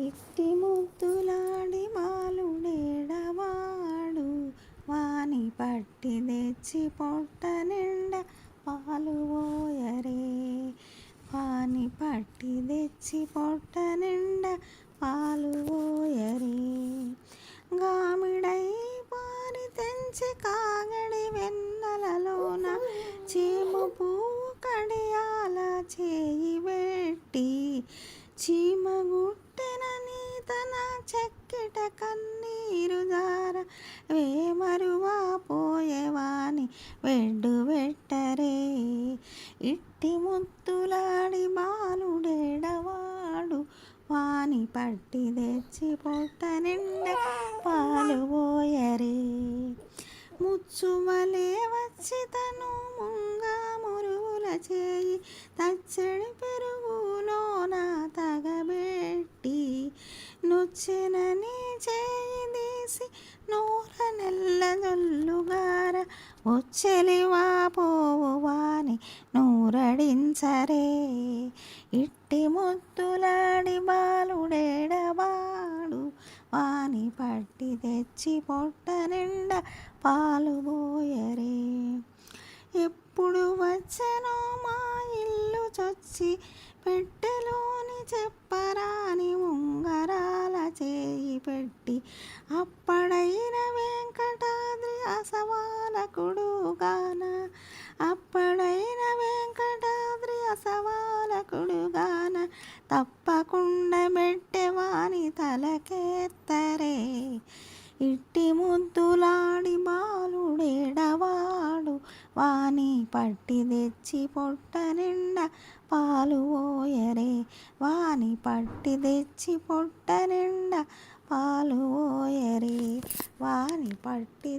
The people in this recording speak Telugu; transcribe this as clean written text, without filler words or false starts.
ఇట్టి ముద్దులాడి బాలుడేడవాడు, వాని పట్టి తెచ్చి పొట్ట నిండా పాలు పోయరే. వాని పట్టి తెచ్చి పొట్ట నిండా పాలు పోయరే. గామిడై పారి తెంచి కాగడి వెన్నెలలోన చీమ పువ్వు కడియాల చేయి పెట్టి, చీమ గుట్టెనని తన చెక్కిట కన్నీరు జార వేమరువా పోయేవాని వెడ్డు పెట్టరే. ఇట్టి ముద్దులాడి బాలుడేడవాడు, వాని పట్టి తెచ్చి పొట్ట నిండా పాలు పోయరే. ముచ్చువలే వచ్చి తను ముంగా మురుగుల చేయి తచ్చడి పెరుగులోన తగబెట్టి, నుచ్చెనని చేయి తీసి నూర నెల్ల జొల్లుగార వచ్చెలివా పోవు వాని నూరడించరే. ఇట్టి ముద్దులాడి బాలుడేడవాడు, వాని పట్టి తెచ్చి పొట్ట నిండా పాలు పోయరే. ఎప్పుడు వచ్చెనో మా ఇల్లు చొచ్చి పెట్టెలోని చెప్పరాని ఉంగరాల చేయి పెట్టి, అప్పడైన వెంకటాద్రి అసవాలకుడుగాన, అప్పడైన వెంకటాద్రి అసవాలకుడుగాన తప్పకుండా మెట్టెవాని తలకెత్తరే. ఇట్టి ముద్దులాడి బాలుడేడవాడు, వాని పట్టి తెచ్చి పొట్ట నిండా పాలు పోయరే. వాని పట్టి తెచ్చి పొట్ట నిండా పాలు పోయరే. వాని పట్టి